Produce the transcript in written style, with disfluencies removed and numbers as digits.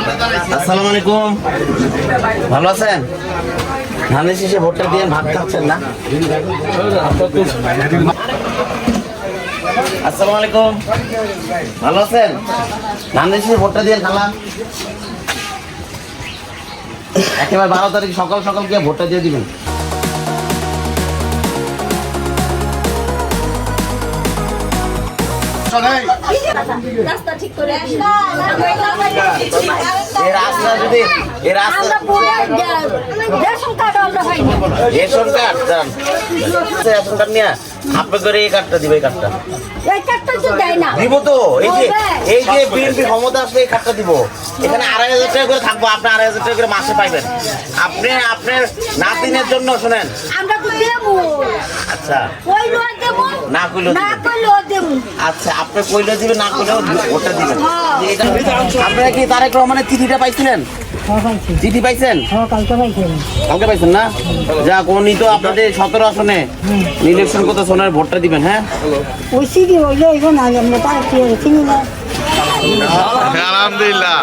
আসসালামু আলাইকুম, ভালো আছেন? ধানের শেষে ভোটটা দিয়ে ভাত খাচ্ছেন না? আসসালামু আলাইকুম, ভালো আছেন? ধানের শেষে ভোটটা দিয়ে খালাম। একেবারে 12 তারিখ সকাল সকাল গিয়ে ভোটটা দিয়ে দিবেন। রাস্তা ঠিক করে এই রাস্তা যদি এই রাস্তা রেশন কার্ড আমরা হয়নি রেশন কার্ড দেন, রেশন কার্ড নিয়ে আপনি করে এই কার্ডটা দিবে, এই কার্ডটা এই কার্ডটা তো দেয় না দিব তো। এই যে বিএনপি ক্ষমতা আসলে এই কার্ডটা দিব। এখানে 2,500 টাকা করে থাকবো, আপনি 2,500 টাকা করে মাসে পাইবেন। আপনি আপনার নাতিনের জন্য শোনেন, আমরা তো দেবো। আচ্ছা কইলো দেবো না কইলেও না দিবেন। কইলো দেবো। আচ্ছা আপনি কইলে দিবেন, না কইলেও ওটা দিবেন। আপনারা কি তারেক রহমানের চিঠিটা পাইছিলেন? চিঠি পাইছেন? কালকে পাইছেন না? যা কোনই তো আপনাদের 17 আসনে ইলেকশন করতে সোনার ভোটটা দিবেন। হ্যাঁ ওই সিডি হইলে না আমরা তার চিনি না। আলহামদুলিল্লাহ।